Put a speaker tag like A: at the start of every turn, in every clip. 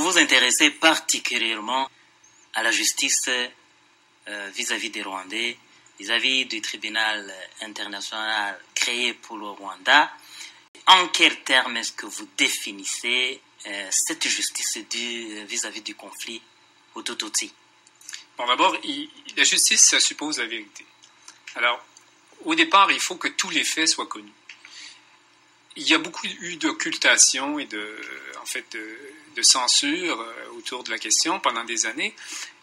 A: vous intéressez particulièrement à la justice vis-à-vis des Rwandais, vis-à-vis du tribunal international créé pour le Rwanda. En quels termes est-ce que vous définissez cette justice vis-à-vis du conflit Hutu-Tutsi?
B: Bon, d'abord, la justice, ça suppose la vérité. Alors, au départ, il faut que tous les faits soient connus. Il y a beaucoup eu d'occultation et de censure autour de la question pendant des années.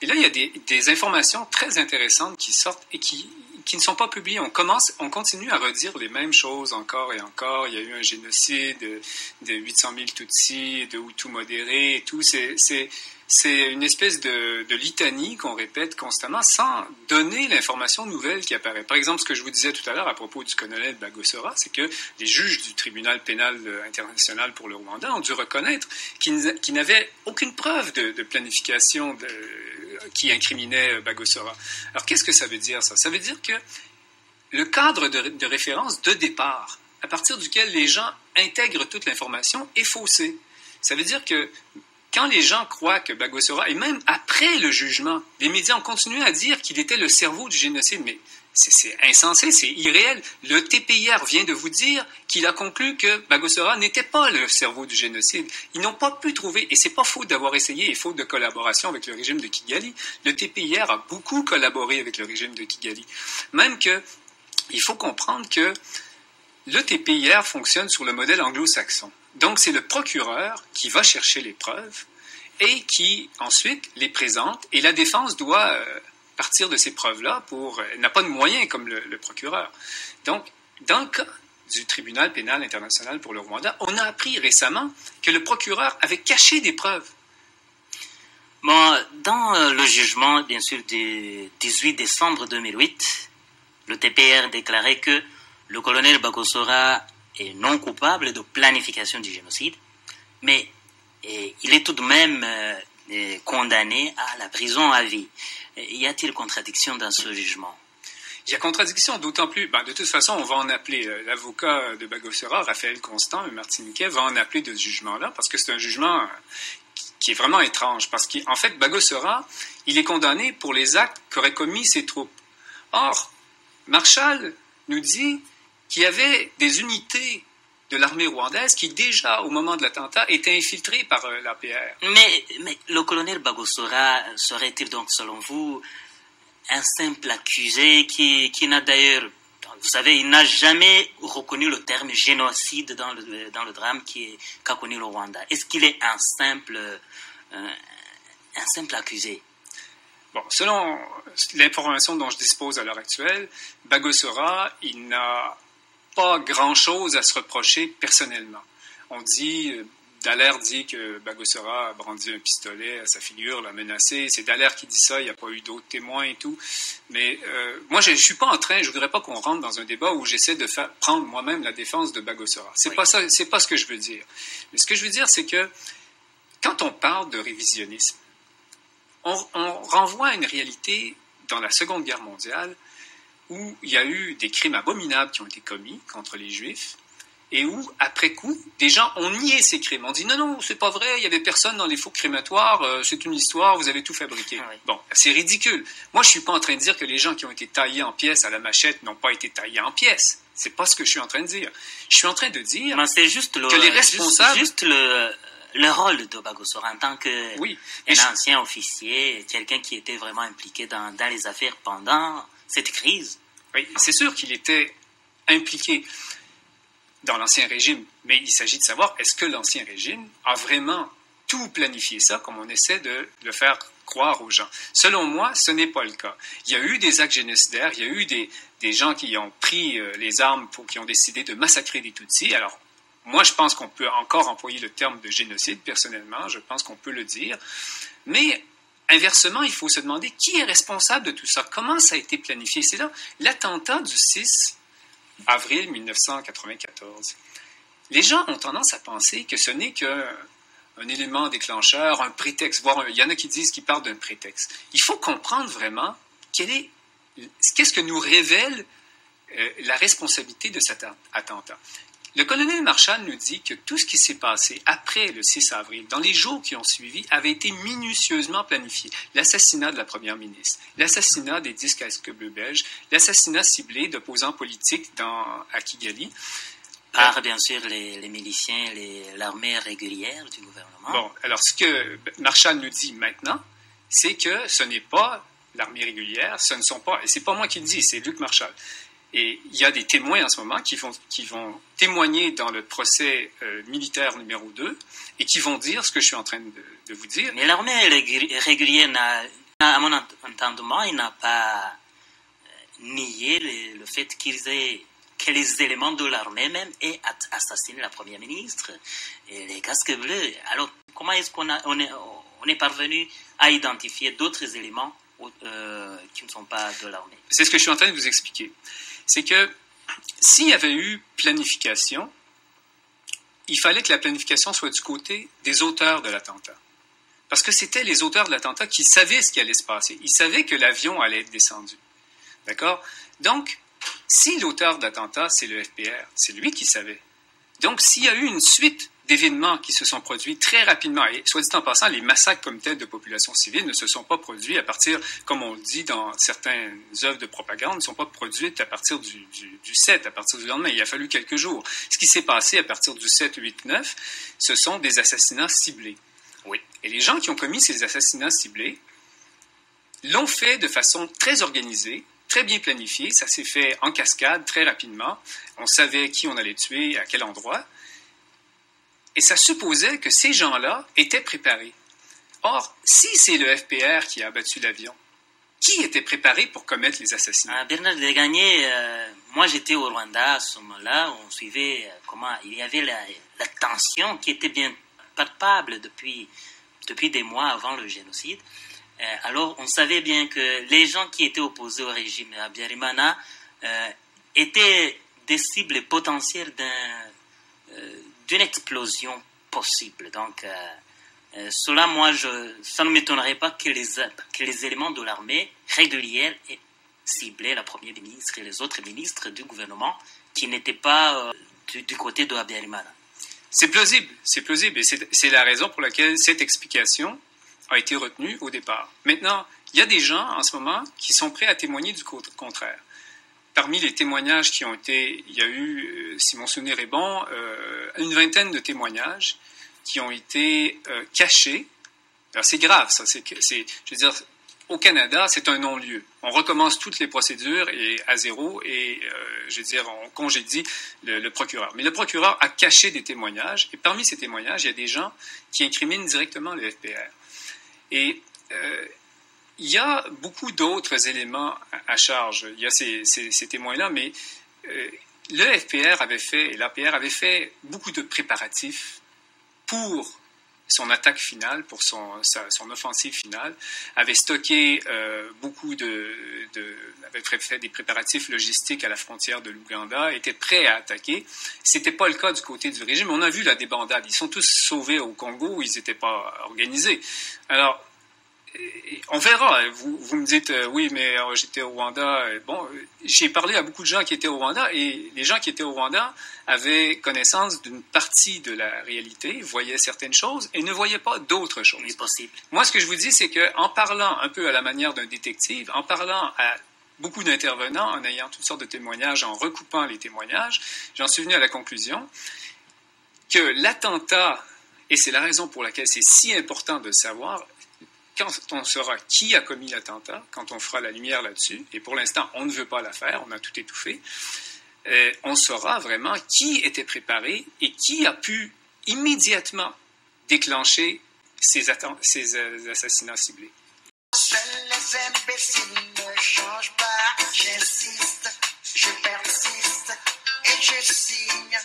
B: Et là, il y a des informations très intéressantes qui sortent et qui ne sont pas publiées. On continue à redire les mêmes choses encore et encore. Il y a eu un génocide de 800 000 Tutsis, de Hutus modérés et tout. C'est une espèce de litanie qu'on répète constamment sans donner l'information nouvelle qui apparaît. Par exemple, ce que je vous disais tout à l'heure à propos du colonel Bagosora, c'est que les juges du tribunal pénal international pour le Rwanda ont dû reconnaître qu'ils n'avaient aucune preuve de planification qui incriminait Bagosora. Alors, qu'est-ce que ça veut dire, ça? Ça veut dire que le cadre de référence de départ, à partir duquel les gens intègrent toute l'information, est faussé. Ça veut dire que quand les gens croient que Bagosora, et même après le jugement, les médias ont continué à dire qu'il était le cerveau du génocide, mais c'est insensé, c'est irréel. Le TPIR vient de vous dire qu'il a conclu que Bagosora n'était pas le cerveau du génocide. Ils n'ont pas pu trouver, et c'est pas faute d'avoir essayé et faute de collaboration avec le régime de Kigali. Le TPIR a beaucoup collaboré avec le régime de Kigali. Même que, il faut comprendre que le TPIR fonctionne sur le modèle anglo-saxon. Donc, c'est le procureur qui va chercher les preuves et qui, ensuite, les présente. Et la défense doit partir de ces preuves-là n'a pas de moyens comme le procureur. Donc, dans le cas du tribunal pénal international pour le Rwanda, on a appris récemment que le procureur avait caché des preuves.
A: Bon, dans le jugement, bien sûr, du 18 décembre 2008, le TPR déclarait que le colonel Bagosora est non coupable de planification du génocide, mais il est tout de même condamné à la prison à vie. Y a-t-il contradiction dans ce jugement?
B: Il y a contradiction, d'autant plus. De toute façon, on va en appeler l'avocat de Bagosora, Raphaël Constant, un Martiniquais, va en appeler de ce jugement-là, parce que c'est un jugement qui est vraiment étrange. Parce qu'en fait, Bagosora, il est condamné pour les actes qu'auraient commis ses troupes. Or, Marshall nous dit qu'il y avait des unités de l'armée rwandaise qui, déjà, au moment de l'attentat, étaient infiltrées par l'APR.
A: Mais le colonel Bagosora serait-il donc, selon vous, un simple accusé qui n'a d'ailleurs... Vous savez, il n'a jamais reconnu le terme génocide dans le drame qu'a connu le Rwanda. Est-ce qu'il est un simple accusé?
B: Bon, selon l'information dont je dispose à l'heure actuelle, Bagosora, il n'a pas grand-chose à se reprocher personnellement. On dit, Dallaire dit que Bagosora a brandi un pistolet à sa figure, l'a menacé. C'est Dallaire qui dit ça, il n'y a pas eu d'autres témoins et tout. Mais moi, je ne suis pas en train, je ne voudrais pas qu'on rentre dans un débat où j'essaie de prendre moi-même la défense de Bagosora. C'est pas ça, c'est pas ce que je veux dire. Mais ce que je veux dire, c'est que quand on parle de révisionnisme, on renvoie à une réalité dans la Seconde Guerre mondiale où il y a eu des crimes abominables qui ont été commis contre les Juifs et où, après coup, des gens ont nié ces crimes. On dit non, c'est pas vrai, il n'y avait personne dans les fours crématoires, c'est une histoire, vous avez tout fabriqué. Oui. Bon, c'est ridicule. Moi, je ne suis pas en train de dire que les gens qui ont été taillés en pièces à la machette n'ont pas été taillés en pièces. C'est pas ce que je suis en train de dire. Je suis en train de dire
A: c'est juste
B: que les responsables...
A: Juste le rôle de Bagosora en tant qu'un ancien officier, quelqu'un qui était vraiment impliqué dans les affaires pendant cette crise.
B: Oui, c'est sûr qu'il était impliqué dans l'Ancien Régime, mais il s'agit de savoir, est-ce que l'Ancien Régime a vraiment tout planifié ça, comme on essaie de le faire croire aux gens? Selon moi, ce n'est pas le cas. Il y a eu des actes génocidaires, il y a eu des gens qui ont pris les armes, qui ont décidé de massacrer des Tutsis. Alors, moi, je pense qu'on peut encore employer le terme de génocide, personnellement, je pense qu'on peut le dire, mais... Inversement, il faut se demander qui est responsable de tout ça, comment ça a été planifié. C'est là l'attentat du 6 avril 1994. Les gens ont tendance à penser que ce n'est qu'un élément déclencheur, un prétexte, voire il y en a qui disent qu'ils parlent d'un prétexte. Il faut comprendre vraiment qu'est-ce que nous révèle la responsabilité de cet attentat. Le colonel Marchal nous dit que tout ce qui s'est passé après le 6 avril, dans les jours qui ont suivi, avait été minutieusement planifié. L'assassinat de la première ministre, l'assassinat des 10 casques bleus belges, l'assassinat ciblé d'opposants politiques à Kigali.
A: Par, bien sûr, les miliciens, l'armée régulière du gouvernement.
B: Bon, alors ce que Marchal nous dit maintenant, c'est que ce n'est pas l'armée régulière, ce ne sont pas, et c'est pas moi qui le dis, c'est Luc Marchal. Et il y a des témoins en ce moment qui vont témoigner dans le procès militaire numéro 2 et qui vont dire ce que je suis en train de vous dire.
A: Mais l'armée régulière, à mon entendement, il n'a pas nié le fait que les éléments de l'armée même aient assassiné la première ministre et les casques bleus. Alors, comment est-ce qu'on est parvenu à identifier d'autres éléments qui ne sont pas de l'armée?
B: C'est ce que je suis en train de vous expliquer. C'est que s'il y avait eu planification, il fallait que la planification soit du côté des auteurs de l'attentat. Parce que c'était les auteurs de l'attentat qui savaient ce qui allait se passer. Ils savaient que l'avion allait être descendu. D'accord? Donc, si l'auteur de l'attentat, c'est le FPR, c'est lui qui savait. Donc, s'il y a eu une suite d'événements qui se sont produits très rapidement, et soit dit en passant, les massacres comme tels de populations civiles ne se sont pas produits à partir, comme on le dit dans certaines œuvres de propagande, ne sont pas produites à partir du 7, à partir du lendemain. Il a fallu quelques jours. Ce qui s'est passé à partir du 7, 8, 9, ce sont des assassinats ciblés. Oui. Et les gens qui ont commis ces assassinats ciblés l'ont fait de façon très organisée, très bien planifiée. Ça s'est fait en cascade, très rapidement. On savait qui on allait tuer, à quel endroit. Et ça supposait que ces gens-là étaient préparés. Or, si c'est le FPR qui a abattu l'avion, qui était préparé pour commettre les assassinats?
A: Bernard Desgagnés, moi j'étais au Rwanda à ce moment-là, on suivait comment il y avait la tension qui était bien palpable depuis des mois avant le génocide. Alors on savait bien que les gens qui étaient opposés au régime à Habyarimana étaient des cibles potentielles d'une explosion possible. Donc, cela, ça ne m'étonnerait pas que les éléments de l'armée régulière aient ciblé la première ministre et les autres ministres du gouvernement qui n'étaient pas du côté de Habyarimana.
B: C'est plausible, et c'est la raison pour laquelle cette explication a été retenue au départ. Maintenant, il y a des gens en ce moment qui sont prêts à témoigner du contraire. Parmi les témoignages qui ont été, il y a eu, si mon souvenir est bon, une vingtaine de témoignages qui ont été cachés. Alors c'est grave, ça. Je veux dire, au Canada, c'est un non-lieu. On recommence toutes les procédures à zéro et, je veux dire, on congédie le procureur. Mais le procureur a caché des témoignages et parmi ces témoignages, il y a des gens qui incriminent directement le FPR. Et il y a beaucoup d'autres éléments à charge. Il y a ces témoins-là, mais le FPR avait fait, et l'APR avait fait beaucoup de préparatifs pour son attaque finale, pour son offensive finale, avait stocké avait fait des préparatifs logistiques à la frontière de l'Ouganda, était prêt à attaquer. C'était pas le cas du côté du régime. On a vu la débandade. Ils sont tous sauvés au Congo où ils n'étaient pas organisés. Alors, on verra. Vous me dites, oui, mais j'étais au Rwanda. Bon, j'ai parlé à beaucoup de gens qui étaient au Rwanda et les gens qui étaient au Rwanda avaient connaissance d'une partie de la réalité, voyaient certaines choses et ne voyaient pas d'autres choses.
A: C'est possible.
B: Moi, ce que je vous dis, c'est qu'en parlant un peu à la manière d'un détective, en parlant à beaucoup d'intervenants, en ayant toutes sortes de témoignages, en recoupant les témoignages, j'en suis venu à la conclusion que l'attentat, et c'est la raison pour laquelle c'est si important de le savoir, quand on saura qui a commis l'attentat, quand on fera la lumière là-dessus, et pour l'instant, on ne veut pas la faire, on a tout étouffé, on saura vraiment qui était préparé et qui a pu immédiatement déclencher ces assassinats ciblés.
C: Seuls les imbéciles ne changent pas, j'insiste, je persiste et je signe.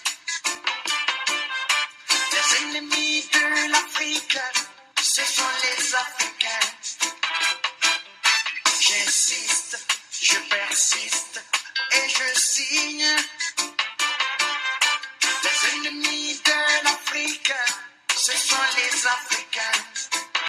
C: Les ennemis de l'Afrique, ce sont les Africains. J'insiste, je persiste et je signe.